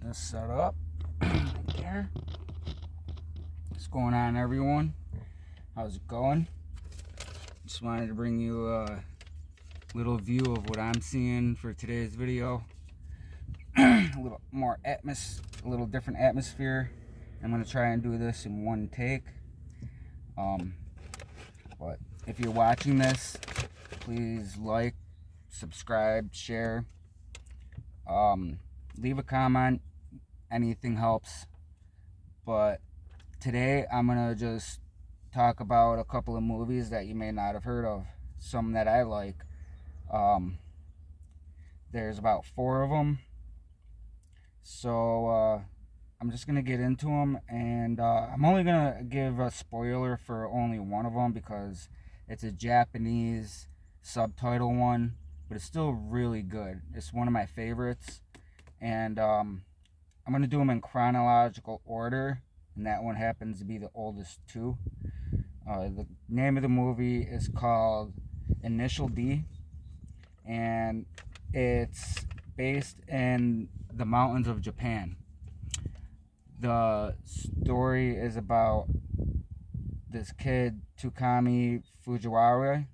this set up there. What's going on, everyone? How's it going? Just wanted to bring you a little view of what I'm seeing for today's video. A little more a little different atmosphere. I'm gonna try and do this in one take. But if you're watching this, please like, subscribe, share, leave a comment. Anything helps. But today I'm gonna just talk about a couple of movies that you may not have heard of, some that I like. There's about 4 of them, so I'm just gonna get into them, and I'm only gonna give a spoiler for only one of them because it's a Japanese subtitle one, but it's still really good. It's one of my favorites, and I'm gonna do them in chronological order, and that one happens to be the oldest too. The name of the movie is called Initial D, and it's based in the mountains of Japan. The story is about this kid, Takumi Fujiwara,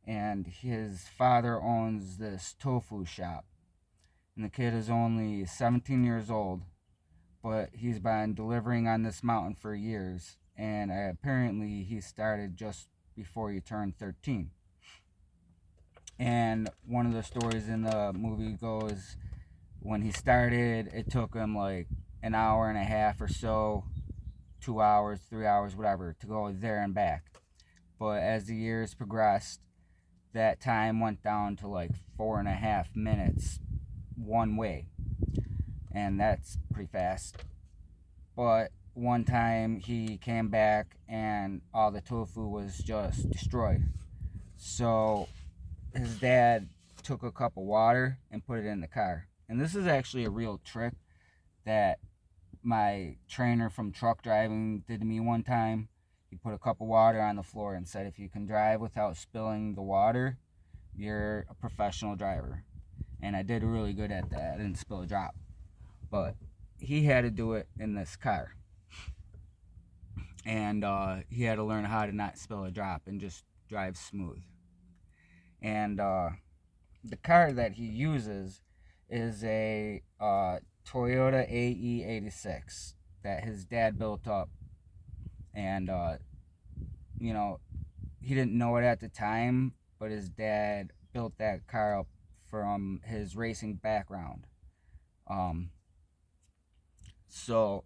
and his father owns this tofu shop. And the kid is only 17 years old, but he's been delivering on this mountain for years, and apparently he started just before he turned 13. And one of the stories in the movie goes, when he started, it took him like an hour and a half or so, 2 hours, 3 hours, whatever, to go there and back. But as the years progressed, that time went down to like 4.5 minutes one way, and that's pretty fast. But one time he came back and all the tofu was just destroyed. So his dad took a cup of water and put it in the car. And this is actually a real trick that my trainer from truck driving did to me one time. He put a cup of water on the floor and said, if you can drive without spilling the water, you're a professional driver. And I did really good at that. I didn't spill a drop. But he had to do it in this car. And he had to learn how to not spill a drop and just drive smooth. And the car that he uses is a Toyota AE86 that his dad built up. And, he didn't know it at the time, but his dad built that car up from his racing background. So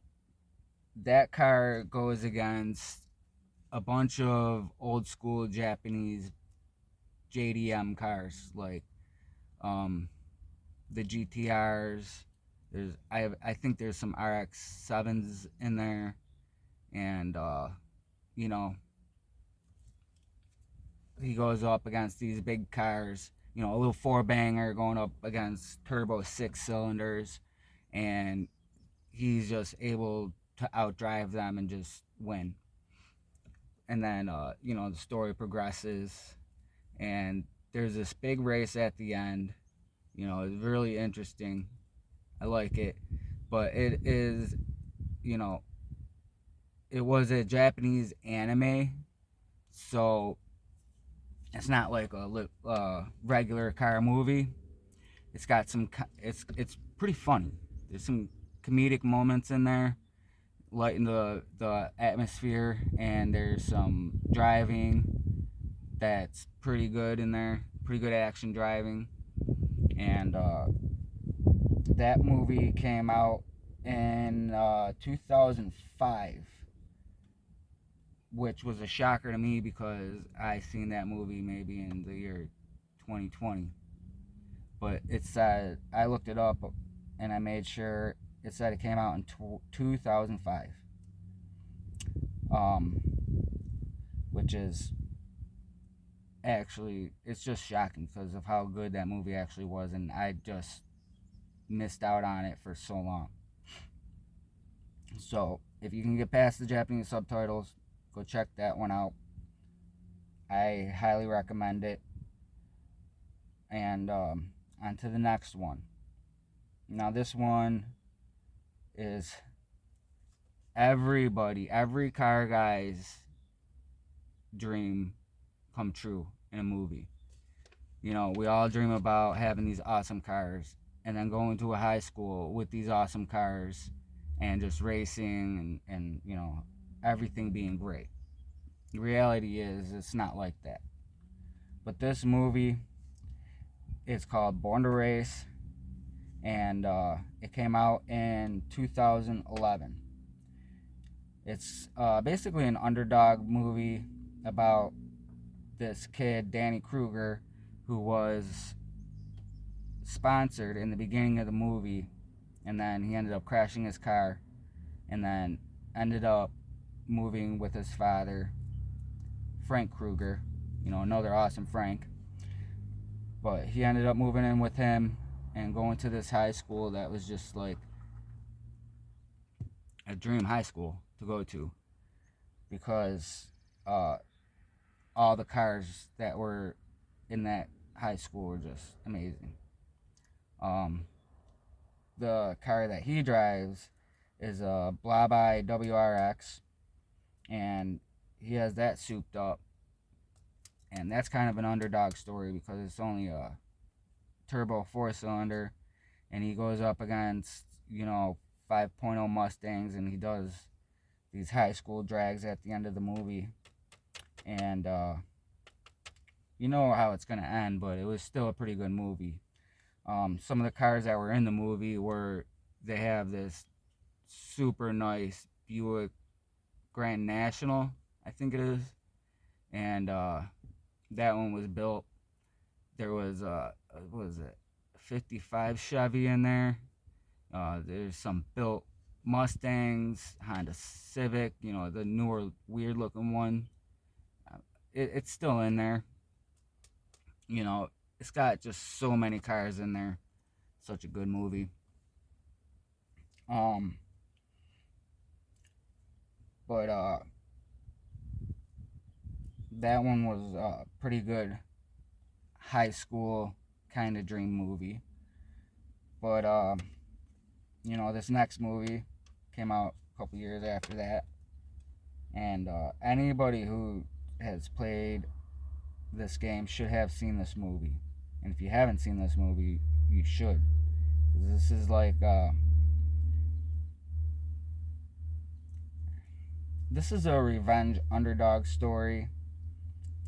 that car goes against a bunch of old school Japanese JDM cars, like the GTRs. I think there's some RX-7s in there, and he goes up against these big cars. A little 4-banger going up against turbo 6-cylinders, and he's just able to outdrive them and just win. And then the story progresses, and there's this big race at the end. It's really interesting. I like it, but it is, it was a Japanese anime, so it's not like a regular car movie. It's got it's pretty funny. There's some comedic moments in there, lighten the atmosphere, and there's some driving that's pretty good in there. Pretty good action driving. And that movie came out in 2005, which was a shocker to me because I seen that movie maybe in the year 2020. But it said, I looked it up and I made sure it said it came out in 2005. Which is actually, it's just shocking because of how good that movie actually was, and I just missed out on it for so long. So if you can get past the Japanese subtitles, go check that one out. I highly recommend it. And on to the next one. Now this one is every car guy's dream come true in a movie. You know, we all dream about having these awesome cars and then going to a high school with these awesome cars and just racing and you know, everything being great. The reality is it's not like that. But this movie is called Born to Race, and it came out in 2011. It's basically an underdog movie about this kid, Danny Kruger, who was sponsored in the beginning of the movie, and then he ended up crashing his car, and then ended up moving with his father, Frank Kruger, you know, another awesome Frank. But he ended up moving in with him and going to this high school that was just like a dream high school to go to, because all the cars that were in that high school were just amazing. Um, the car that he drives is a Blobeye WRX, and he has that souped up, and that's kind of an underdog story because it's only a turbo 4-cylinder, and he goes up against, you know, 5.0 Mustangs, and he does these high school drags at the end of the movie, and you know how it's gonna end, but it was still a pretty good movie. Some of the cars that were in the movie they have this super nice Buick Grand National, I think it is, and that one was built. There was what was it, 55 Chevy in there. There's some built Mustangs, Honda Civic, you know, the newer weird looking one. It's still in there. You know, it's got just so many cars in there. Such a good movie. Um, but that one was a pretty good high school kind of dream movie. But you know, this next movie came out a couple years after that, and anybody who has played this game should have seen this movie. And if you haven't seen this movie, you should. This is like this is a revenge underdog story.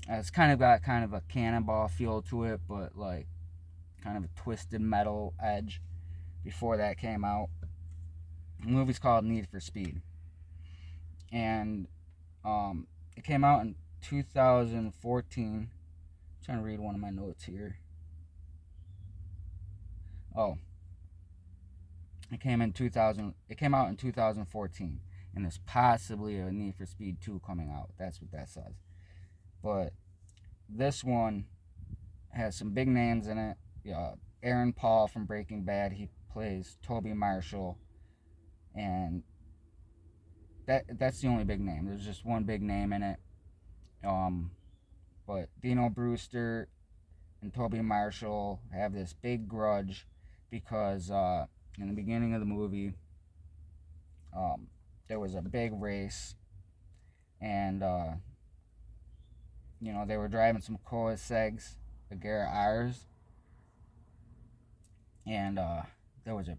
It's kind of got kind of a Cannonball feel to it, but like kind of a twisted metal edge. Before that came out, the movie's called Need for Speed, and it came out in 2014. I'm trying to read one of my notes here. Oh, it came out in 2014, and there's possibly a Need for Speed 2 coming out. That's what that says. But this one has some big names in it. Aaron Paul from Breaking Bad, he plays Toby Marshall, and that's the only big name. There's just one big name in it. But Dino Brewster and Toby Marshall have this big grudge because in the beginning of the movie, there was a big race, and you know, they were driving some Koenigseggs, the Garrett R's, and there was a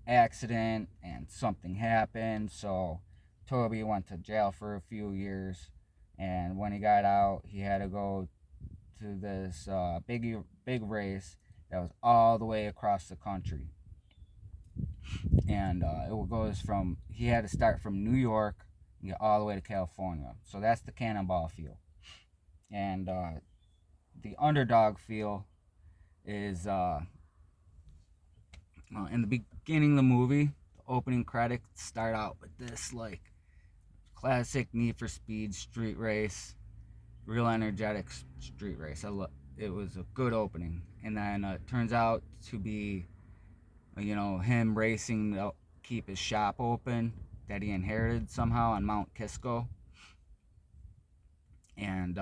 accident and something happened, so Toby went to jail for a few years, and when he got out, he had to go to this big race that was all the way across the country, and it goes from, he had to start from New York and get all the way to California. So that's the Cannonball feel, and the underdog feel is in the beginning of the movie, the opening credits start out with this like classic Need for Speed street race, real energetic street race. It was a good opening, and then it turns out to be, you know, him racing to keep his shop open that he inherited somehow on Mount Kisco, and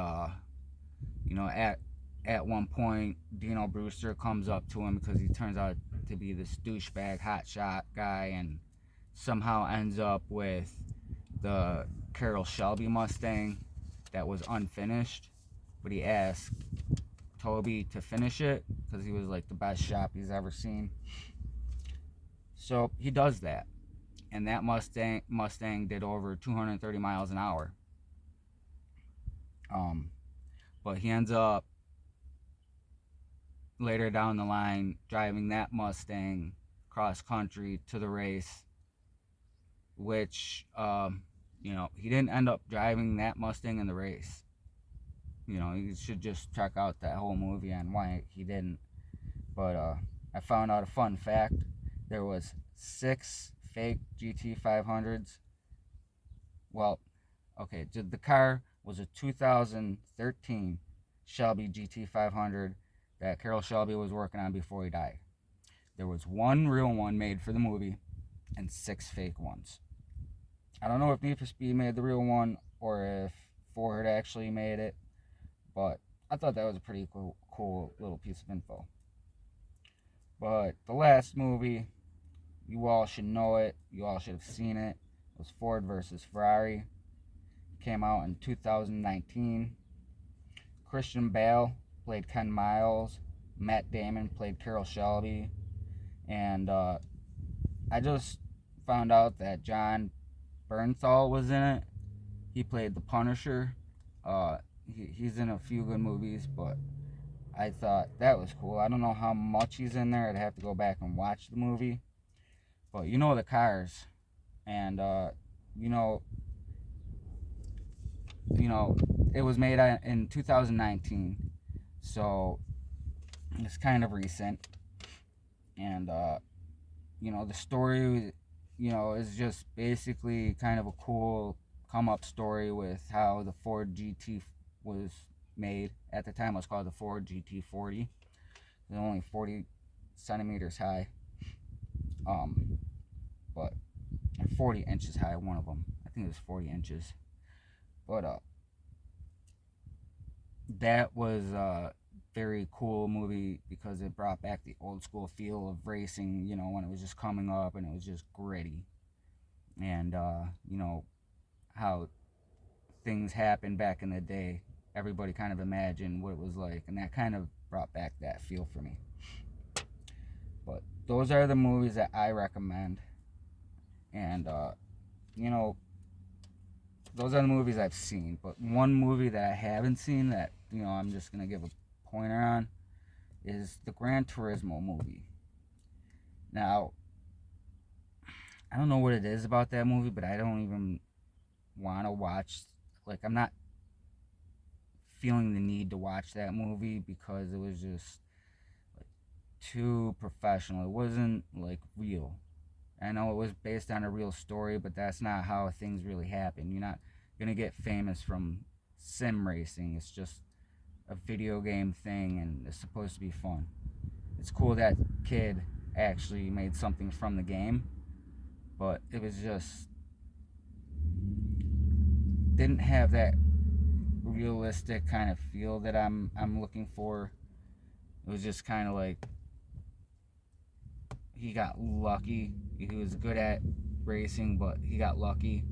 you know, at one point, Dino Brewster comes up to him because he turns out to be this douchebag hotshot guy, and somehow ends up with the Carroll Shelby Mustang that was unfinished, but he asked Toby to finish it because he was like the best shop he's ever seen. So he does that, and that Mustang did over 230 miles an hour. But he ends up later down the line driving that Mustang cross country to the race, which he didn't end up driving that Mustang in the race. You should just check out that whole movie on why he didn't. But I found out a fun fact. There was 6 fake GT500s. Well, okay, the car was a 2013 Shelby GT500 that Carroll Shelby was working on before he died. There was one real one made for the movie and 6 fake ones. I don't know if Need for Speed made the real one or if Ford actually made it, but I thought that was a pretty cool little piece of info. But the last movie, you all should know it, you all should have seen it, was Ford versus Ferrari. It came out in 2019. Christian Bale played Ken Miles. Matt Damon played Carroll Shelby. And I just found out that Jon Bernthal was in it. He played the Punisher. He's in a few good movies, but I thought that was cool. I don't know how much he's in there. I'd have to go back and watch the movie. But the cars. And it was made in 2019. So it's kind of recent. And the story is just basically kind of a cool come up story with how the Ford GT was made. At the time it was called the Ford GT40. It was only 40 centimeters high, but 40 inches high, one of them. I think it was 40 inches. But that was a very cool movie because it brought back the old school feel of racing, when it was just coming up and it was just gritty. And how things happened back in the day. Everybody kind of imagined what it was like, and that kind of brought back that feel for me. But those are the movies that I recommend. And those are the movies I've seen. But one movie that I haven't seen that I'm just gonna give a pointer on is the Gran Turismo movie. Now, I don't know what it is about that movie, but I don't even want to watch. I'm not feeling the need to watch that movie because it was just too professional. It wasn't real. I know it was based on a real story, but that's not how things really happen. You're not gonna get famous from sim racing. It's just a video game thing, and it's supposed to be fun. It's cool that kid actually made something from the game, but it was just didn't have that realistic kind of feel that I'm looking for. It was just kind of like he got lucky. He was good at racing, but he got lucky.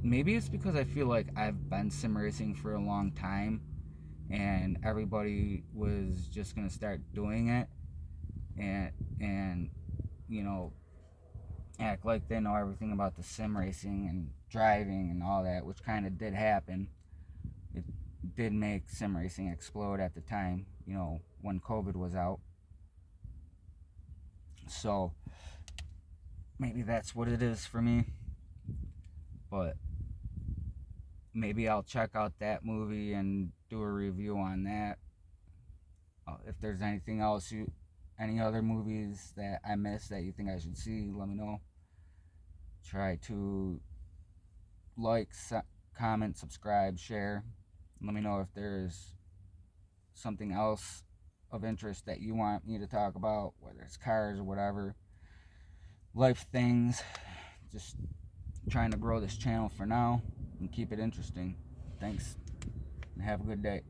Maybe it's because I feel like I've been sim racing for a long time, and everybody was just gonna start doing it, and act like they know everything about the sim racing and driving and all that, which kind of did happen. It did make sim racing explode at the time, when COVID was out. So maybe that's what it is for me. But maybe I'll check out that movie and do a review on that. If there's anything else, any other movies that I missed that you think I should see, let me know. Try to comment, subscribe, share. Let me know if there's something else of interest that you want me to talk about, whether it's cars or whatever, life things. Just trying to grow this channel for now and keep it interesting. Thanks, and have a good day.